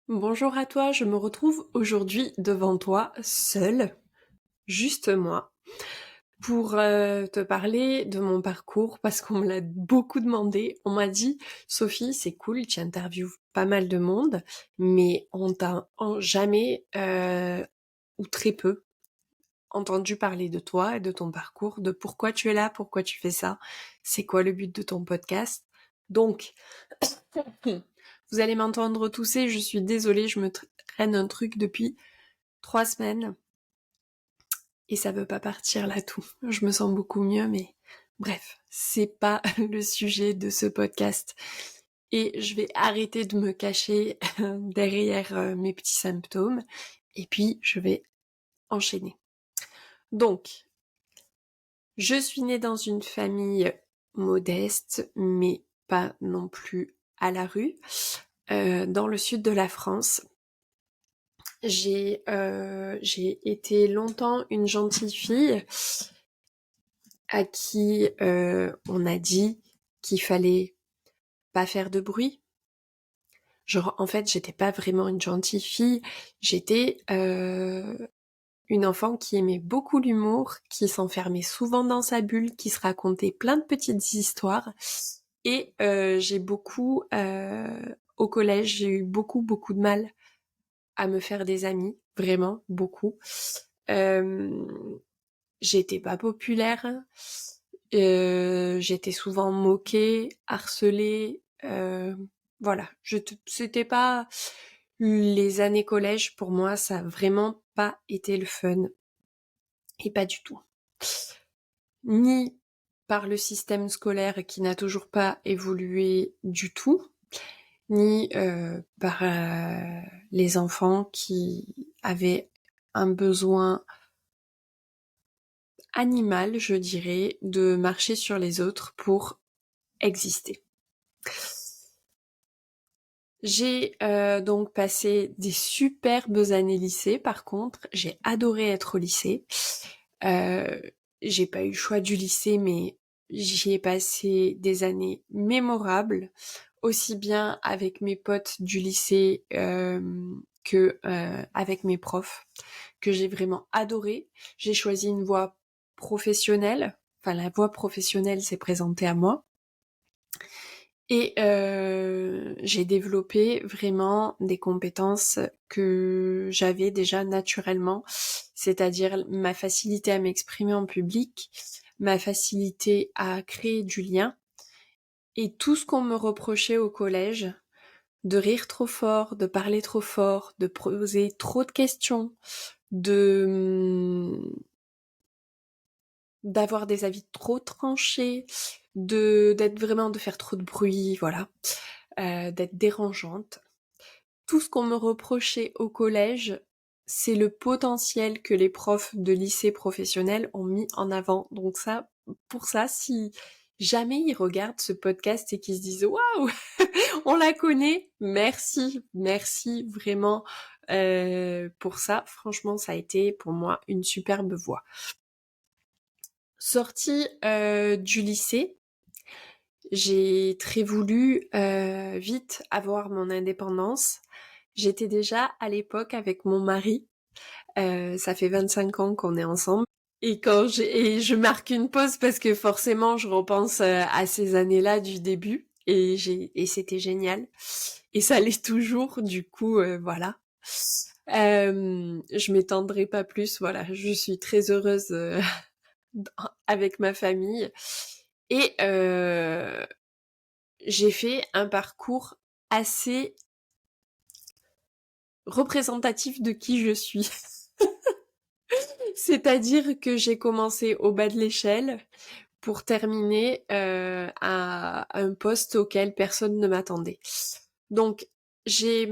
Bonjour à toi, je me retrouve aujourd'hui devant toi, seule, juste moi, pour te parler de mon parcours parce qu'on me l'a beaucoup demandé. On m'a dit, Sophie, c'est cool, tu interviewes pas mal de monde, mais on t'a jamais, ou très peu, entendu parler de toi et de ton parcours, de pourquoi tu es là, pourquoi tu fais ça, c'est quoi le but de ton podcast. Donc, vous allez m'entendre tousser, je suis désolée, je me traîne un truc depuis 3 semaines et ça veut pas partir là tout. Je me sens beaucoup mieux, mais bref, c'est pas le sujet de ce podcast. Et je vais arrêter de me cacher derrière mes petits symptômes et puis je vais enchaîner. Donc, je suis née dans une famille modeste, mais pas non plus à la rue, dans le sud de la France. J'ai été longtemps une gentille fille à qui on a dit qu'il fallait pas faire de bruit. Genre, en fait, j'étais pas vraiment une gentille fille, j'étais une enfant qui aimait beaucoup l'humour, qui s'enfermait souvent dans sa bulle, qui se racontait plein de petites histoires. Et j'ai beaucoup, au collège, j'ai eu beaucoup de mal à me faire des amis, vraiment beaucoup. Euh, J'étais pas populaire, j'étais souvent moquée, harcelée, voilà. C'était pas les années collège pour moi, ça a vraiment pas été le fun et pas du tout. Ni par le système scolaire qui n'a toujours pas évolué du tout, ni par les enfants qui avaient un besoin animal, je dirais, de marcher sur les autres pour exister. J'ai donc passé des superbes années lycée, par contre, j'ai adoré être au lycée. Euh, j'ai pas eu le choix du lycée, mais j'y ai passé des années mémorables, aussi bien avec mes potes du lycée que avec mes profs, que j'ai vraiment adoré. J'ai choisi une voie professionnelle, enfin la voie professionnelle s'est présentée à moi. Et j'ai développé vraiment des compétences que j'avais déjà naturellement, c'est-à-dire ma facilité à m'exprimer en public, ma facilité à créer du lien, et tout ce qu'on me reprochait au collège, de rire trop fort, de parler trop fort, de poser trop de questions, de d'avoir des avis trop tranchés, de faire trop de bruit, voilà, d'être dérangeante. Tout ce qu'on me reprochait au collège, c'est le potentiel que les profs de lycée professionnel ont mis en avant. Donc ça, pour ça, si jamais ils regardent ce podcast et qu'ils se disent waouh, on la connaît, merci vraiment pour ça. Franchement, ça a été pour moi une superbe voie. Sortie du lycée, j'ai très voulu vite avoir mon indépendance. J'étais déjà à l'époque avec mon mari. Ça fait 25 ans qu'on est ensemble. Et je marque une pause parce que forcément je repense à ces années-là du début et c'était génial. Et ça l'est toujours, du coup voilà. Je m'étendrai pas plus, voilà. Je suis très heureuse avec ma famille. Et j'ai fait un parcours assez représentatif de qui je suis. C'est-à-dire que j'ai commencé au bas de l'échelle pour terminer à un poste auquel personne ne m'attendait. Donc j'ai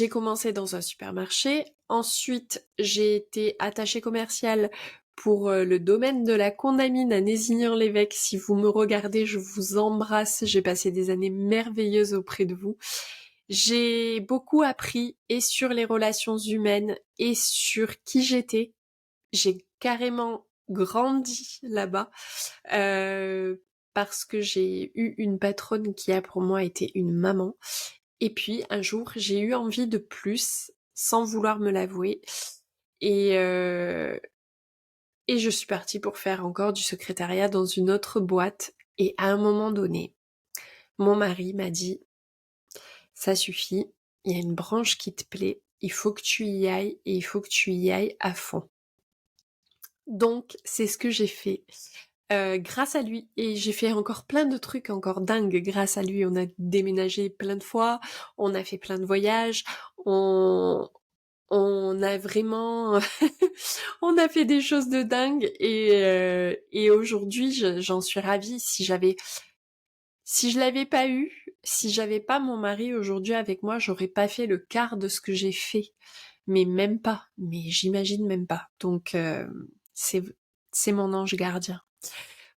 commencé dans un supermarché, ensuite j'ai été attachée commerciale pour le domaine de la condamine à Nézignan-l'Évêque. Si vous me regardez, je vous embrasse, j'ai passé des années merveilleuses auprès de vous. J'ai beaucoup appris et sur les relations humaines et sur qui j'étais. J'ai carrément grandi là-bas euh, parce que j'ai eu une patronne qui a pour moi été une maman Et puis un jour, j'ai eu envie de plus, sans vouloir me l'avouer, et et je suis partie pour faire encore du secrétariat dans une autre boîte. Et à un moment donné, mon mari m'a dit: «Ça suffit, il y a une branche qui te plaît, il faut que tu y ailles et il faut que tu y ailles à fond». Donc c'est ce que j'ai fait, grâce à lui, et j'ai fait encore plein de trucs encore dingues grâce à lui. On a déménagé plein de fois, on a fait plein de voyages, on on a vraiment on a fait des choses de dingue, et aujourd'hui j'en suis ravie. Si je l'avais pas eu, si j'avais pas mon mari aujourd'hui avec moi, j'aurais pas fait le quart de ce que j'ai fait. Mais même pas, mais j'imagine même pas. Donc c'est c'est mon ange gardien.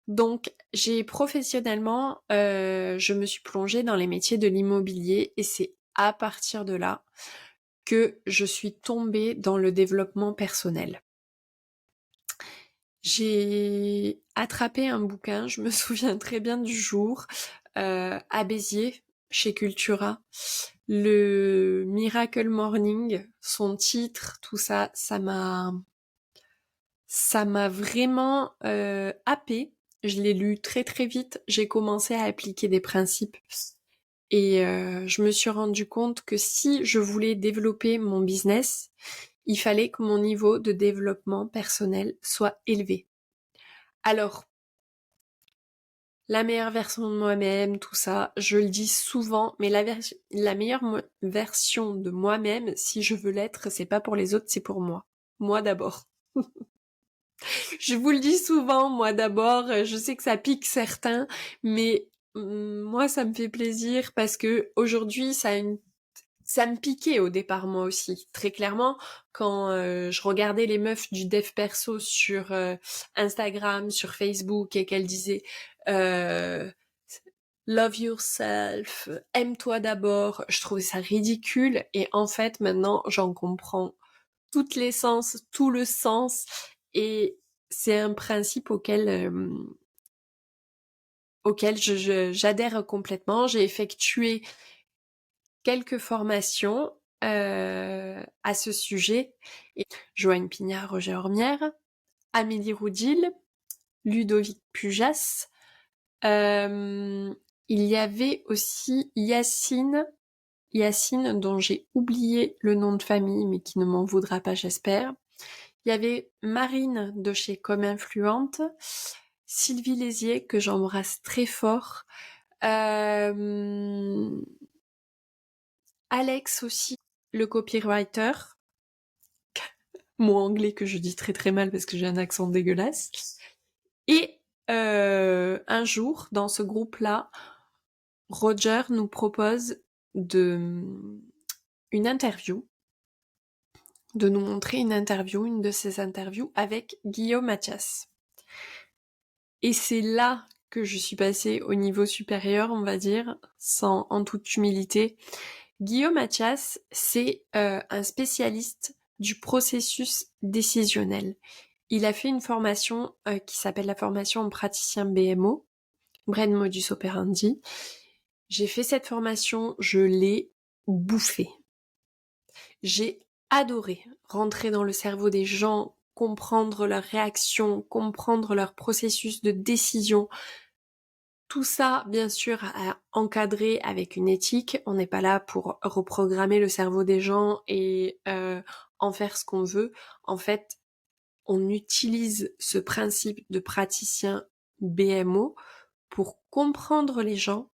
Donc j'ai professionnellement, je me suis plongée dans les métiers de l'immobilier, et c'est à partir de là que je suis tombée dans le développement personnel. J'ai attrapé un bouquin, je me souviens très bien du jour, à Béziers, chez Cultura, le Miracle Morning, son titre, tout ça, ça m'a vraiment happée. Je l'ai lu très très vite, j'ai commencé à appliquer des principes, et je me suis rendu compte que si je voulais développer mon business, il fallait que mon niveau de développement personnel soit élevé. Alors, la meilleure version de moi-même, tout ça, je le dis souvent, mais la meilleure version de moi-même, si je veux l'être, c'est pas pour les autres, c'est pour moi. Moi d'abord. Je vous le dis souvent, moi d'abord, je sais que ça pique certains, mais moi ça me fait plaisir parce que aujourd'hui ça me piquait au départ moi aussi, très clairement, quand je regardais les meufs du dev perso sur Instagram, sur Facebook, et qu'elles disaient euh, love yourself, aime-toi d'abord, je trouvais ça ridicule, et en fait maintenant j'en comprends toutes les sens, tout le sens, et c'est un principe auquel j'adhère complètement. J'ai effectué quelques formations à ce sujet. Et Joanne Pignard, Roger Hormière, Amélie Roudil, Ludovic Pujas. Il y avait aussi Yacine, dont j'ai oublié le nom de famille, mais qui ne m'en voudra pas, j'espère. Il y avait Marine de chez Comme Influente, Sylvie Lézier, que j'embrasse très fort, Alex aussi, le copywriter, mot anglais que je dis très très mal parce que j'ai un accent dégueulasse. Et un jour, dans ce groupe-là, Roger nous propose une interview, de nous montrer une de ses interviews avec Guillaume Mathias. Et c'est là que je suis passée au niveau supérieur, on va dire, en toute humilité. Guillaume Mathias, c'est un spécialiste du processus décisionnel. Il a fait une formation qui s'appelle la formation en praticien BMO, Brain Modus Operandi. J'ai fait cette formation, je l'ai bouffée. J'ai adoré rentrer dans le cerveau des gens, comprendre leurs réactions, comprendre leur processus de décision. Tout ça, bien sûr, à encadrer avec une éthique. On n'est pas là pour reprogrammer le cerveau des gens et en faire ce qu'on veut. En fait, on utilise ce principe de praticien BMO pour comprendre les gens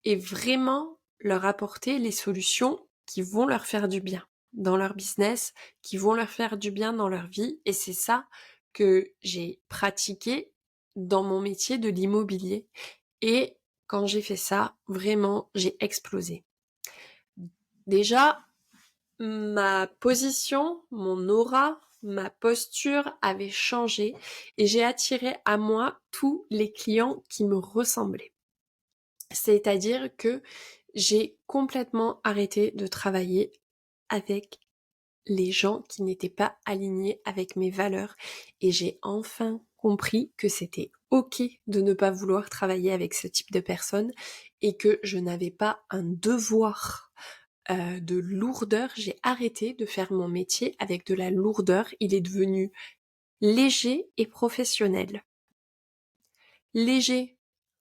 et vraiment leur apporter les solutions qui vont leur faire du bien dans leur business, qui vont leur faire du bien dans leur vie. Et c'est ça que j'ai pratiqué dans mon métier de l'immobilier. Et quand j'ai fait ça, vraiment, j'ai explosé. Déjà, ma position, mon aura, ma posture avait changé et j'ai attiré à moi tous les clients qui me ressemblaient. C'est-à-dire que j'ai complètement arrêté de travailler avec les gens qui n'étaient pas alignés avec mes valeurs, et j'ai enfin compris que c'était OK de ne pas vouloir travailler avec ce type de personnes et que je n'avais pas un devoir de lourdeur. J'ai arrêté de faire mon métier avec de la lourdeur. Il est devenu léger et professionnel. Léger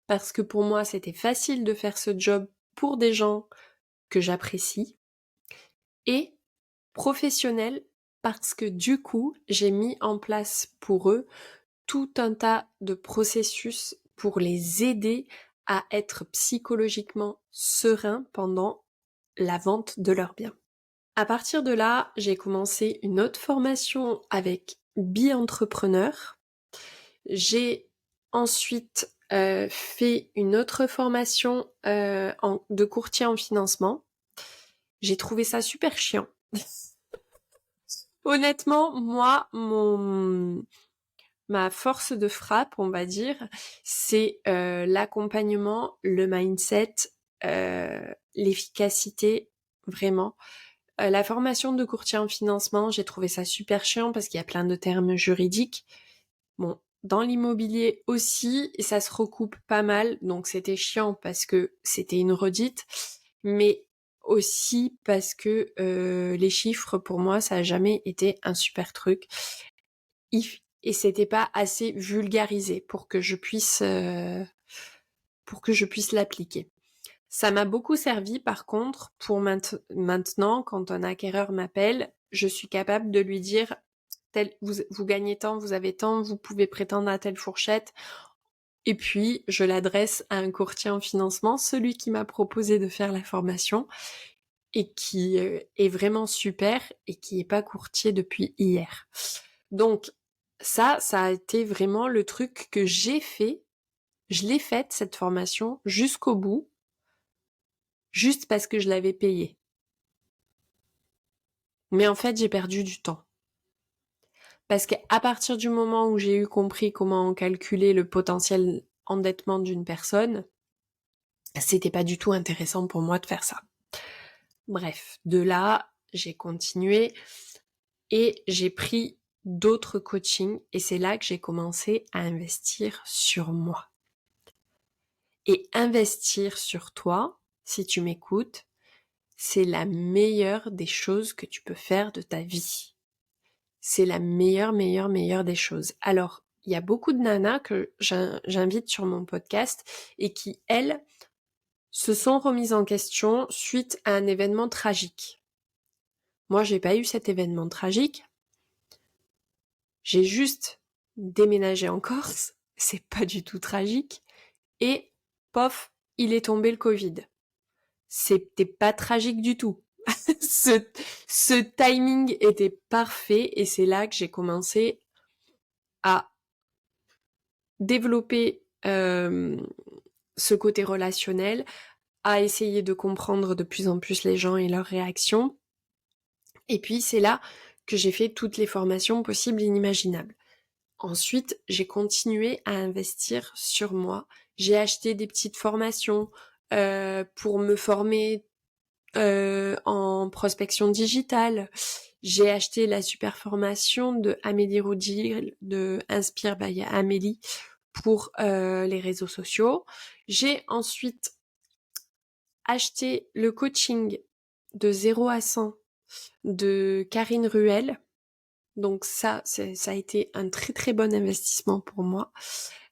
parce que pour moi, c'était facile de faire ce job pour des gens que j'apprécie, et professionnel parce que du coup, j'ai mis en place pour eux tout un tas de processus pour les aider à être psychologiquement sereins pendant la vente de leurs biens. À partir de là, j'ai commencé une autre formation avec Bi-Entrepreneur. J'ai ensuite fait une autre formation de courtier en financement. J'ai trouvé ça super chiant. Honnêtement, moi, ma force de frappe, on va dire, c'est l'accompagnement, le mindset, l'efficacité, vraiment. La formation de courtier en financement, j'ai trouvé ça super chiant parce qu'il y a plein de termes juridiques. Bon, dans l'immobilier aussi, et ça se recoupe pas mal, donc c'était chiant parce que c'était une redite, mais aussi parce que les chiffres, pour moi, ça a jamais été un super truc. Et c'était pas assez vulgarisé pour que je puisse l'appliquer. Ça m'a beaucoup servi par contre pour maintenant, quand un acquéreur m'appelle, je suis capable de lui dire vous gagnez tant, vous avez tant, vous pouvez prétendre à telle fourchette. Et puis, je l'adresse à un courtier en financement, celui qui m'a proposé de faire la formation et qui est vraiment super et qui est pas courtier depuis hier. Donc, ça a été vraiment le truc que j'ai fait. Je l'ai faite, cette formation, jusqu'au bout, juste parce que je l'avais payée. Mais en fait, j'ai perdu du temps. Parce qu'à partir du moment où j'ai eu compris comment calculer le potentiel endettement d'une personne, c'était pas du tout intéressant pour moi de faire ça. Bref, de là, j'ai continué et j'ai pris d'autres coachings et c'est là que j'ai commencé à investir sur moi. Et investir sur toi, si tu m'écoutes, c'est la meilleure des choses que tu peux faire de ta vie. C'est la meilleure des choses. Alors, il y a beaucoup de nanas que j'invite sur mon podcast et qui, elles, se sont remises en question suite à un événement tragique. Moi, j'ai pas eu cet événement tragique. J'ai juste déménagé en Corse. C'est pas du tout tragique. Et, pof, il est tombé le Covid. C'était pas tragique du tout. ce timing était parfait et c'est là que j'ai commencé à développer ce côté relationnel, à essayer de comprendre de plus en plus les gens et leurs réactions. Et puis c'est là que j'ai fait toutes les formations possibles et inimaginables. Ensuite, j'ai continué à investir sur moi. J'ai acheté des petites formations pour me former en prospection digitale. J'ai acheté la super formation de Amélie Roudy, de Inspire by Amélie, pour les réseaux sociaux. J'ai ensuite acheté le coaching de 0 à 100 de Karine Ruel. Donc ça a été un très très bon investissement pour moi.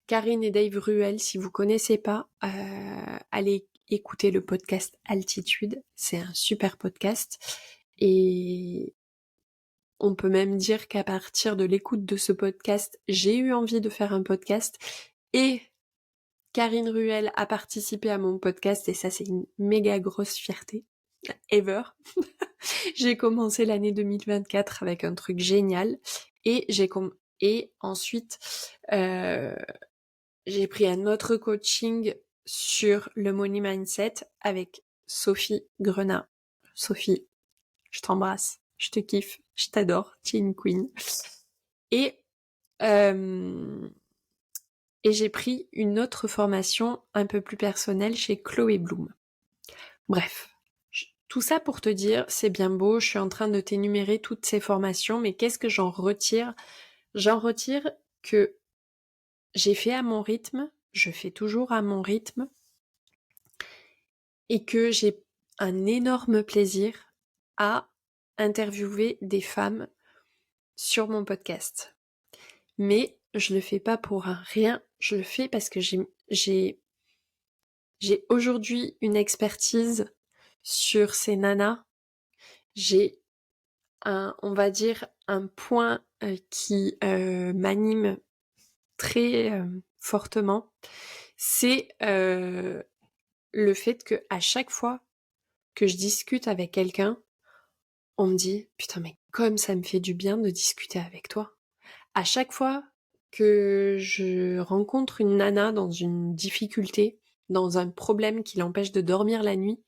Karine et Dave Ruel, si vous connaissez pas, allez écouter le podcast Altitude. C'est un super podcast. Et on peut même dire qu'à partir de l'écoute de ce podcast, j'ai eu envie de faire un podcast. Et Karine Ruel a participé à mon podcast et ça, c'est une méga grosse fierté. Ever. J'ai commencé l'année 2024 avec un truc génial et ensuite j'ai pris un autre coaching sur le money mindset avec Sophie Grenat. Sophie, je t'embrasse, je te kiffe, je t'adore, tu es une queen. Et j'ai pris une autre formation un peu plus personnelle chez Chloé Bloom. Bref, tout ça pour te dire, c'est bien beau, je suis en train de t'énumérer toutes ces formations, mais qu'est-ce que j'en retire? J'en retire que j'ai fait à mon rythme, je fais toujours à mon rythme et que j'ai un énorme plaisir à interviewer des femmes sur mon podcast. Mais je le fais pas pour un rien, je le fais parce que j'ai aujourd'hui une expertise sur ces nanas. J'ai on va dire, un point qui m'anime très fortement, c'est le fait que à chaque fois que je discute avec quelqu'un, on me dit putain mais comme ça me fait du bien de discuter avec toi. À chaque fois que je rencontre une nana dans une difficulté, dans un problème qui l'empêche de dormir la nuit,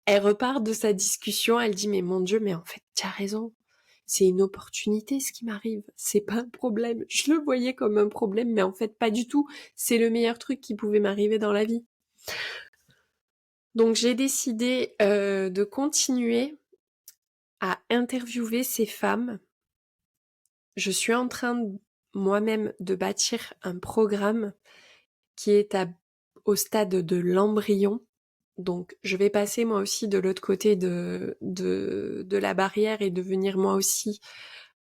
elle repart de sa discussion, elle dit mais mon Dieu, mais en fait tu as raison. C'est une opportunité ce qui m'arrive, c'est pas un problème. Je le voyais comme un problème, mais en fait pas du tout. C'est le meilleur truc qui pouvait m'arriver dans la vie. Donc j'ai décidé de continuer à interviewer ces femmes. Je suis en train moi-même de bâtir un programme qui est au stade de l'embryon. Donc je vais passer moi aussi de l'autre côté de la barrière et devenir moi aussi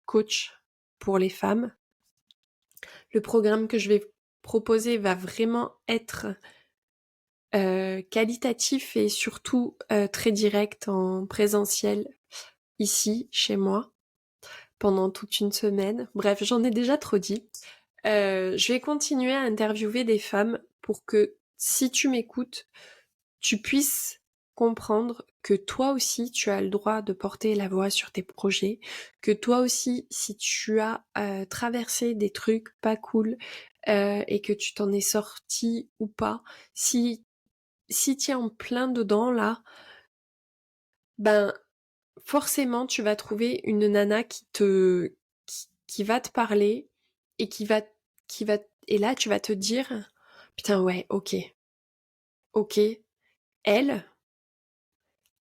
coach pour les femmes. Le programme que je vais proposer va vraiment être qualitatif et surtout très direct en présentiel ici, chez moi, pendant toute une semaine. Bref, j'en ai déjà trop dit. Je vais continuer à interviewer des femmes pour que si tu m'écoutes, tu puisses comprendre que toi aussi tu as le droit de porter la voix sur tes projets, que toi aussi si tu as traversé des trucs pas cool et que tu t'en es sorti ou pas, si tu es en plein dedans là, ben forcément tu vas trouver une nana qui va te parler et qui va et là tu vas te dire putain ouais, OK, elle,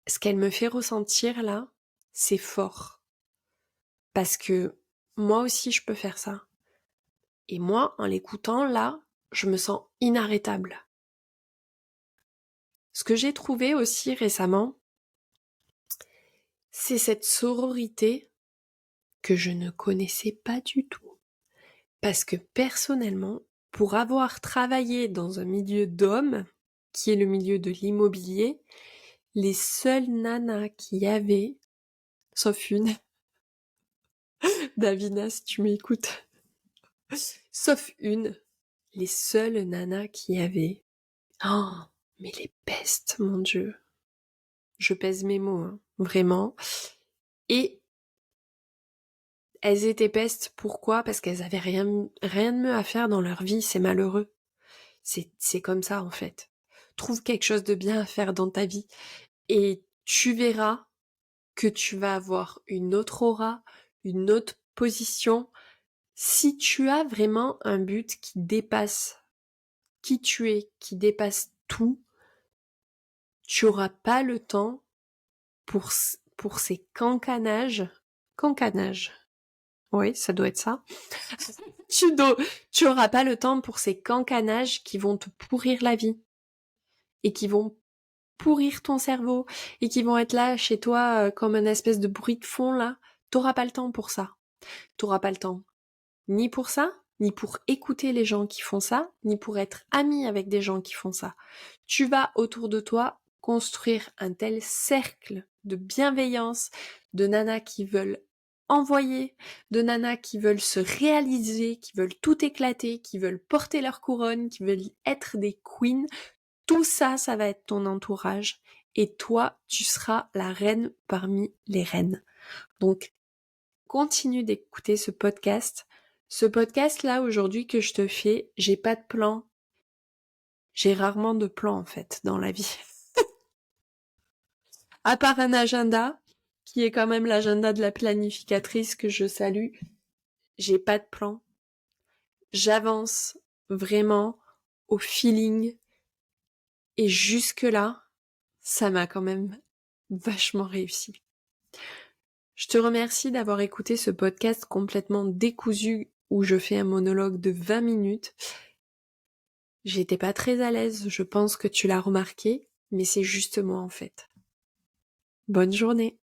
ce qu'elle me fait ressentir là, c'est fort. Parce que moi aussi je peux faire ça. Et moi, en l'écoutant là, je me sens inarrêtable. Ce que j'ai trouvé aussi récemment, c'est cette sororité que je ne connaissais pas du tout. Parce que personnellement, pour avoir travaillé dans un milieu d'hommes, qui est le milieu de l'immobilier, les seules nanas qu'il y avait, sauf une, Davina si tu m'écoutes, sauf une, les seules nanas qu'il y avait, oh, mais les pestes, mon Dieu. Je pèse mes mots, hein, vraiment. Et elles étaient pestes, pourquoi? Parce qu'elles avaient rien de mieux à faire dans leur vie, c'est malheureux. C'est comme ça, en fait. Trouve quelque chose de bien à faire dans ta vie et tu verras que tu vas avoir une autre aura, une autre position. Si tu as vraiment un but qui dépasse qui tu es, qui dépasse tout, tu auras pas le temps pour ces cancanages. Oui, ça doit être ça. tu, dois, tu auras pas le temps pour ces cancanages qui vont te pourrir la vie et qui vont pourrir ton cerveau et qui vont être là chez toi comme une espèce de bruit de fond là. T'auras pas le temps pour ça. T'auras pas le temps ni pour ça, ni pour écouter les gens qui font ça, ni pour être ami avec des gens qui font ça. Tu vas autour de toi construire un tel cercle de bienveillance, de nanas qui veulent envoyer, de nanas qui veulent se réaliser, qui veulent tout éclater, qui veulent porter leur couronne, qui veulent être des queens. Tout ça, ça va être ton entourage. Et toi, tu seras la reine parmi les reines. Donc, continue d'écouter ce podcast. Ce podcast-là, aujourd'hui, que je te fais, j'ai pas de plan. J'ai rarement de plan, en fait, dans la vie. À part un agenda, qui est quand même l'agenda de la planificatrice que je salue, j'ai pas de plan. J'avance vraiment au feeling. Et jusque-là, ça m'a quand même vachement réussi. Je te remercie d'avoir écouté ce podcast complètement décousu où je fais un monologue de 20 minutes. J'étais pas très à l'aise, je pense que tu l'as remarqué, mais c'est juste moi en fait. Bonne journée!